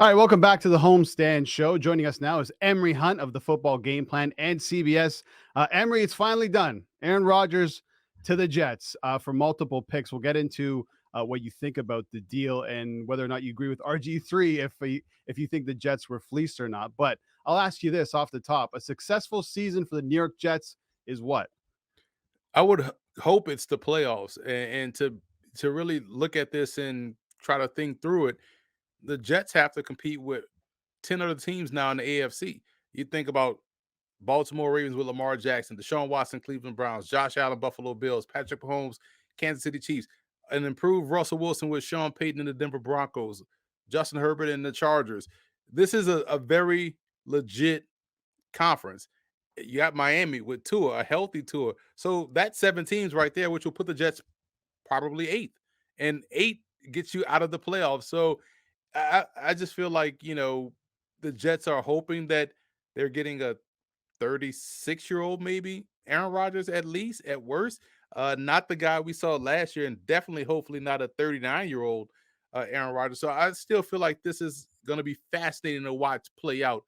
All right, welcome back to the Homestand Show. Joining us now is Emory Hunt of the Football Game Plan and CBS. Emory, it's finally done. Aaron Rodgers to the Jets for multiple picks. We'll get into what you think about the deal and whether or not you agree with RG3 if you think the Jets were fleeced or not. But I'll ask you this off the top: a successful season for the New York Jets is what? I would hope it's the playoffs, and to really look at this and try to think through it. The Jets have to compete with 10 other teams now in the AFC. You think about Baltimore Ravens with Lamar Jackson, Deshaun Watson, Cleveland Browns, Josh Allen, Buffalo Bills, Patrick Mahomes, Kansas City Chiefs, an improved Russell Wilson with Sean Payton and the Denver Broncos, Justin Herbert and the Chargers. This is a very legit conference. You got Miami with Tua, a healthy Tua. So that's 7 teams right there, which will put the Jets probably eighth. And eight gets you out of the playoffs. So I just feel like, the Jets are hoping that they're getting a 36-year-old, maybe Aaron Rodgers at least, at worst. Not the guy we saw last year, and definitely, hopefully, not a 39-year-old Aaron Rodgers. So I still feel like this is going to be fascinating to watch play out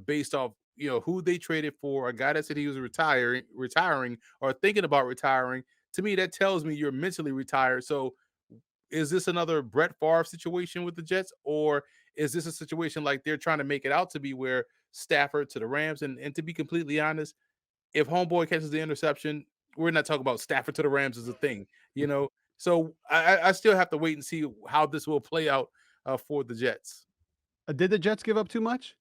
based off who they traded for, a guy that said he was retiring, or thinking about retiring. To me, that tells me you're mentally retired. So is this another Brett Favre situation with the Jets, or is this a situation like they're trying to make it out to be where Stafford to the Rams? And to be completely honest, if homeboy catches the interception, we're not talking about Stafford to the Rams as a thing, you know. So I still have to wait and see how this will play out for the Jets. Did the Jets give up too much?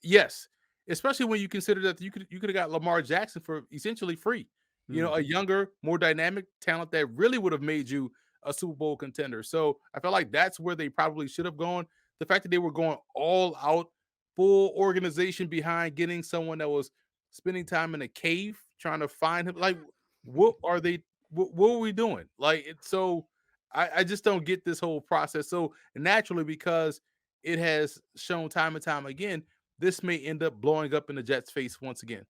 Yes, especially when you consider that you could have got Lamar Jackson for essentially free. Hmm. A younger, more dynamic talent that really would have made you a Super Bowl contender. So I felt like that's where they probably should have gone. The fact that they were going all out, full organization behind getting someone that was spending time in a cave trying to find him. Like, what are they? What are we doing? Like, it's so. I just don't get this whole process. So naturally, because it has shown time and time again this may end up blowing up in the Jets' face once again.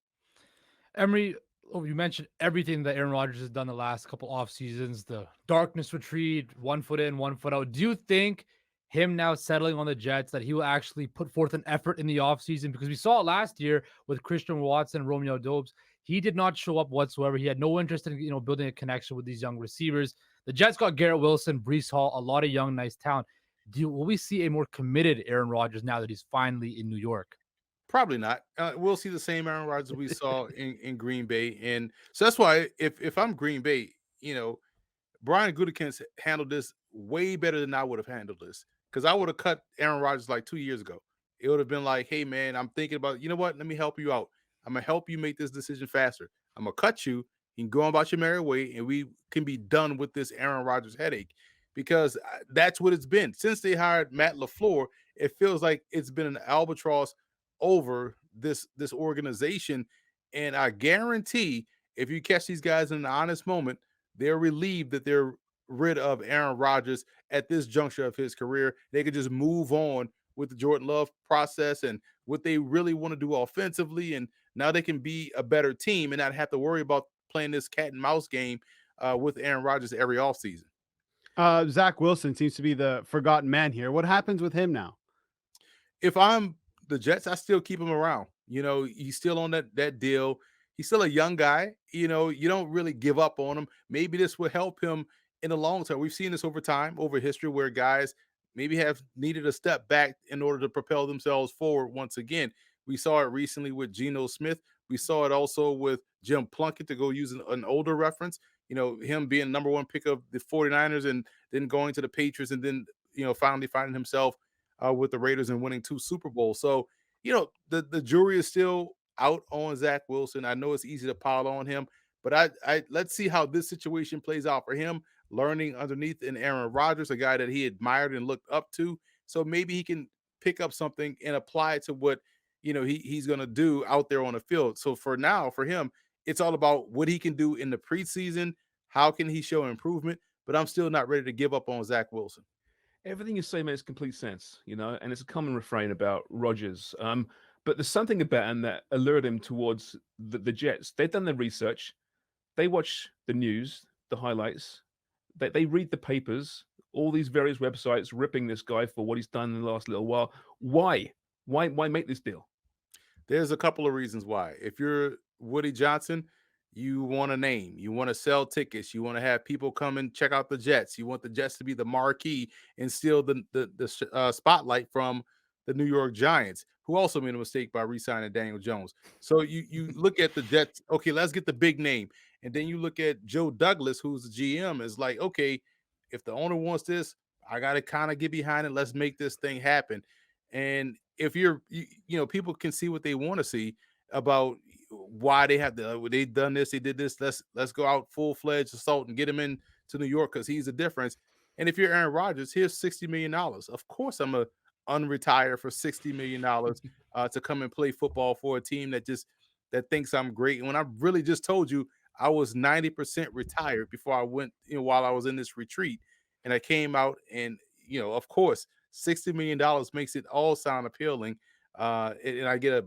Emery, you mentioned everything that Aaron Rodgers has done the last couple off seasons, the darkness retreat, 1 foot in, 1 foot out. Do you think him now settling on the Jets that he will actually put forth an effort in the offseason? Because we saw it last year with Christian Watson, Romeo Dobbs. He did not show up whatsoever. He had no interest in building a connection with these young receivers. The Jets got Garrett Wilson, Brees Hall, a lot of young, nice talent. Will we see a more committed Aaron Rodgers now that he's finally in New York? Probably not. We'll see the same Aaron Rodgers we saw in Green Bay, and so that's why if I'm Green Bay, Brian Gutekunst handled this way better than I would have handled this because I would have cut Aaron Rodgers like 2 years ago. It would have been like, hey man, I'm thinking about you know what? Let me help you out. I'm gonna help you make this decision faster. I'm gonna cut you. You can go on about your merry way, and we can be done with this Aaron Rodgers headache because that's what it's been since they hired Matt LaFleur. It feels like it's been an albatross over this organization, and I guarantee if you catch these guys in an honest moment, they're relieved that they're rid of Aaron Rodgers at this juncture of his career. They could just move on with the Jordan Love process and what they really want to do offensively. And now they can be a better team and not have to worry about playing this cat and mouse game with Aaron Rodgers every offseason. Zach Wilson seems to be the forgotten man here. What happens with him now? If I'm the Jets, I still keep him around. He's still on that deal. He's still a young guy. You don't really give up on him. Maybe this will help him in the long term. We've seen this over time, over history, where guys maybe have needed a step back in order to propel themselves forward once again. We saw it recently with Geno Smith. We saw it also with Jim Plunkett, to go use an older reference. Him being number one pick of the 49ers and then going to the Patriots and then, finally finding himself with the Raiders and winning 2 Super Bowls. So, the jury is still out on Zach Wilson. I know it's easy to pile on him, but I let's see how this situation plays out for him, learning underneath in Aaron Rodgers, a guy that he admired and looked up to. So maybe he can pick up something and apply it to what he's gonna do out there on the field. So for now, for him, it's all about what he can do in the preseason. How can he show improvement? But I'm still not ready to give up on Zach Wilson. Everything you say makes complete sense, and it's a common refrain about Rodgers. But there's something about him that allured him towards the Jets. They've done their research. They watch the news, the highlights. They read the papers all these various websites ripping this guy for what he's done in the last little while. Why? Why make this deal? There's a couple of reasons why. If you're Woody Johnson, you want a name, you want to sell tickets, you want to have people come and check out the Jets. You want the Jets to be the marquee and steal the spotlight from the New York Giants, who also made a mistake by re-signing Daniel Jones. So you look at the Jets. Okay, let's get the big name, and then you look at Joe Douglas, who's the GM. Is like, okay, if the owner wants this, I got to kind of get behind it. Let's make this thing happen. And if people can see what they want to see about why they've done this, they did this. Let's go out full-fledged assault and get him in to New York because he's the difference. And if you're Aaron Rodgers, here's $60 million. Of course, I'm a unretire for $60 million to come and play football for a team that thinks I'm great. And when I really just told you I was 90% retired before I went, while I was in this retreat, and I came out and of course, $60 million makes it all sound appealing. And I get a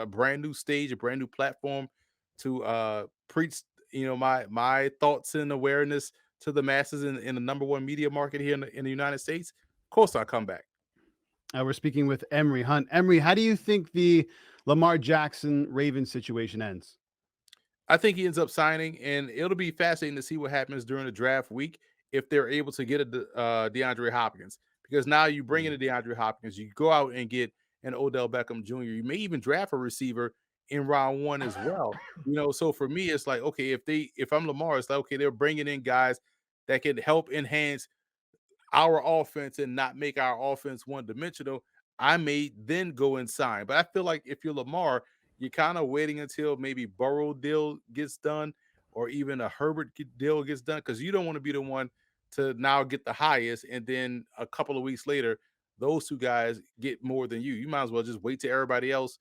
brand new stage, a brand new platform to preach, my thoughts and awareness to the masses in the number one media market here in the United States. Of course, I'll come back. We're speaking with Emory Hunt. Emory, how do you think the Lamar Jackson Ravens situation ends? I think he ends up signing, and it'll be fascinating to see what happens during the draft week if they're able to get a DeAndre Hopkins. Because now you bring in a DeAndre Hopkins, you go out and get an Odell Beckham Jr. You may even draft a receiver in round one as well. So for me, it's like, okay, if I'm Lamar, it's like, okay, they're bringing in guys that can help enhance our offense and not make our offense one-dimensional. I may then go and sign. But I feel like if you're Lamar, you're kind of waiting until maybe Burrow deal gets done or even a Herbert deal gets done, because you don't want to be the one to now get the highest, and then a couple of weeks later, those two guys get more than you. You might as well just wait till everybody else,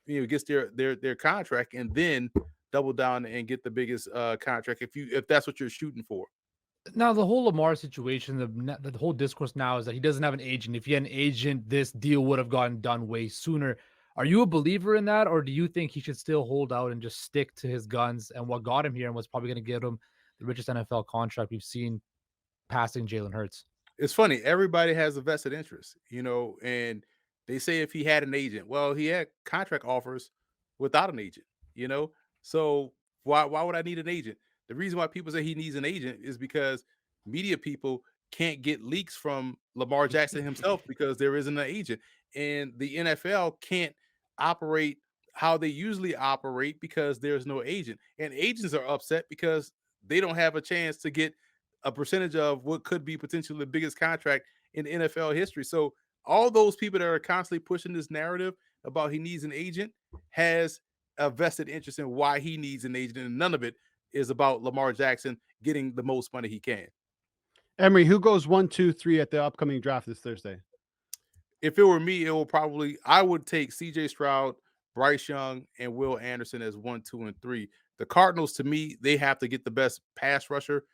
gets their contract, and then double down and get the biggest contract if that's what you're shooting for. Now, the whole Lamar situation, the whole discourse now is that he doesn't have an agent. If he had an agent, this deal would have gotten done way sooner. Are you a believer in that, or do you think he should still hold out and just stick to his guns and what got him here and what's probably going to get him the richest NFL contract we've seen, passing Jalen Hurts? It's funny. Everybody has a vested interest, and they say if he had an agent, well, he had contract offers without an agent, So why would I need an agent? The reason why people say he needs an agent is because media people can't get leaks from Lamar Jackson himself because there isn't an agent, and the NFL can't operate how they usually operate because there's no agent, and agents are upset because they don't have a chance to get a percentage of what could be potentially the biggest contract in NFL history. So all those people that are constantly pushing this narrative about he needs an agent has a vested interest in why he needs an agent, and none of it is about Lamar Jackson getting the most money he can. Emory, who goes 1, 2, 3 at the upcoming draft this Thursday? If it were me, I would take CJ Stroud, Bryce Young, and Will Anderson as 1, 2, and 3. The Cardinals, to me, they have to get the best pass rusher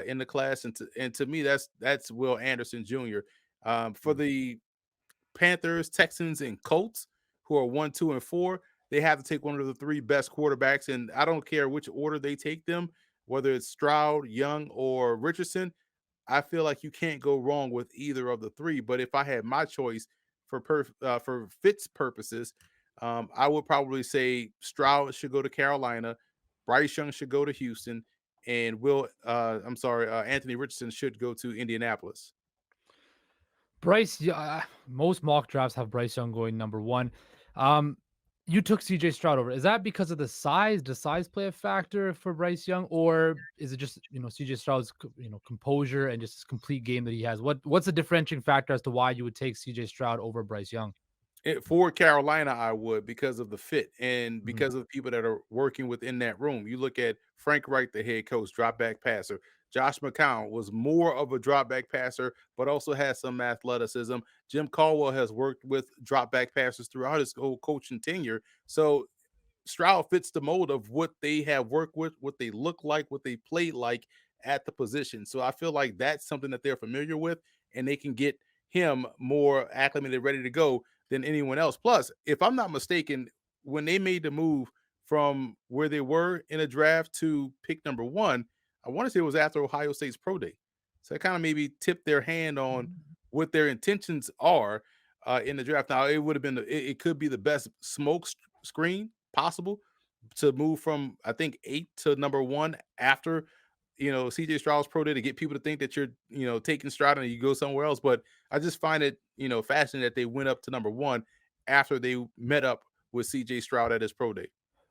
in the class, and to me, that's Will Anderson Jr. For the Panthers, Texans, and Colts, who are 1, 2, and 4, they have to take one of the three best quarterbacks, and I don't care which order they take them, whether it's Stroud, Young, or Richardson. I feel like you can't go wrong with either of the three. But if I had my choice for Fitz purposes, I would probably say Stroud should go to Carolina, Bryce Young should go to Houston, and Anthony Richardson should go to Indianapolis. Bryce, most mock drafts have Bryce Young going number one. You took CJ Stroud over. Is that because of the size? Does size play a factor for Bryce Young, or is it just CJ Stroud's composure and just his complete game that he has? What's the differentiating factor as to why you would take CJ Stroud over Bryce Young? For Carolina, I would, because of the fit and because of the people that are working within that room. You look at Frank Wright, the head coach, drop back passer. Josh McCown was more of a drop back passer, but also has some athleticism. Jim Caldwell has worked with drop back passers throughout his whole coaching tenure. So Stroud fits the mold of what they have worked with, what they look like, what they played like at the position. So I feel like that's something that they're familiar with, and they can get him more acclimated, ready to go than anyone else. Plus, if I'm not mistaken, when they made the move from where they were in a draft to pick number one, I want to say it was after Ohio State's pro day. So it kind of maybe tipped their hand on what their intentions are in the draft. Now, it would have been, it could be the best screen possible to move from, I think, 8 to number 1 after, CJ Stroud's pro day, to get people to think that you're, taking Stroud and you go somewhere else. But I just find it, fascinating that they went up to number 1 after they met up with CJ Stroud at his pro day.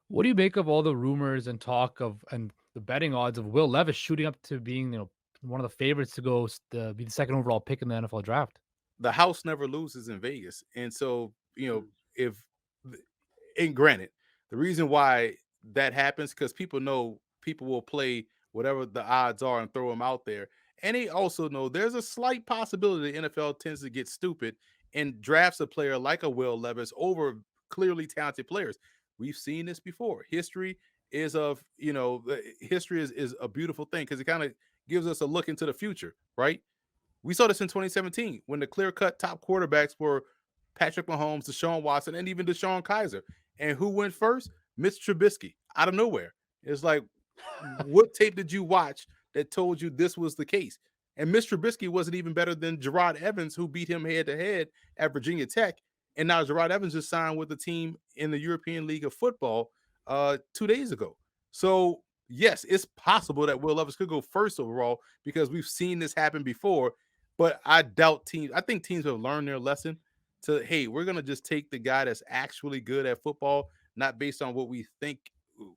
What do you make of all the rumors and talk of and the betting odds of Will Levis shooting up to being, one of the favorites to go be the second overall pick in the NFL draft? The house never loses in Vegas. And so, if, and granted, the reason why that happens, because people know people will play whatever the odds are and throw them out there. And they also know there's a slight possibility the NFL tends to get stupid and drafts a player like a Will Levis over clearly talented players. We've seen this before. History is history is a beautiful thing because it kind of gives us a look into the future, right? We saw this in 2017 when the clear-cut top quarterbacks were Patrick Mahomes, Deshaun Watson, and even Deshaun Kaiser. And who went first? Mitch Trubisky, out of nowhere. It's like, what tape did you watch that told you this was the case? And Mitch Trubisky wasn't even better than Gerard Evans, who beat him head-to-head at Virginia Tech. And now Gerard Evans just signed with the team in the European League of Football 2 days ago. So, yes, it's possible that Will Levis could go first overall because we've seen this happen before. But I think teams have learned their lesson to, hey, we're going to just take the guy that's actually good at football, not based on what we think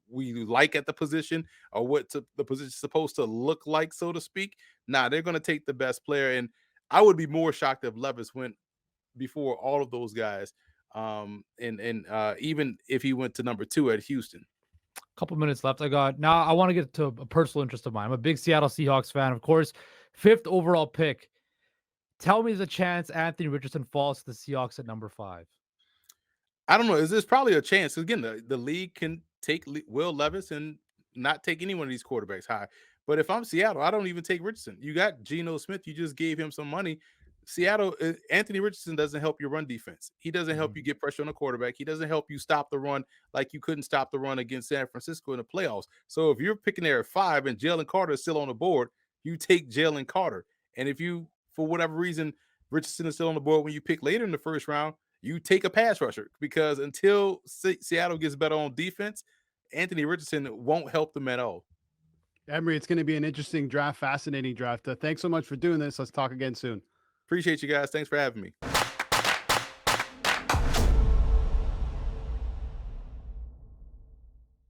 we like at the position or what the position is supposed to look like, so to speak. Nah, they're going to take the best player. And I would be more shocked if Levis went before all of those guys. And even if he went to number 2 at Houston. Couple minutes left. I want to get to a personal interest of mine. I'm a big Seattle Seahawks fan, of course. 5th overall pick. Tell me the chance Anthony Richardson falls to the Seahawks at number 5. I don't know. There's probably a chance. Again, the league can take Will Levis and not take any one of these quarterbacks high. But if I'm Seattle, I don't even take Richardson. You got Geno Smith. You just gave him some money. Seattle, Anthony Richardson doesn't help your run defense. He doesn't help you get pressure on the quarterback. He doesn't help you stop the run like you couldn't stop the run against San Francisco in the playoffs. So if you're picking there at 5 and Jalen Carter is still on the board, you take Jalen Carter. And if you, for whatever reason, Richardson is still on the board when you pick later in the first round, you take a pass rusher because until Seattle gets better on defense, Anthony Richardson won't help them at all. Emory, it's going to be an interesting draft, fascinating draft. Thanks so much for doing this. Let's talk again soon. Appreciate you guys. Thanks for having me.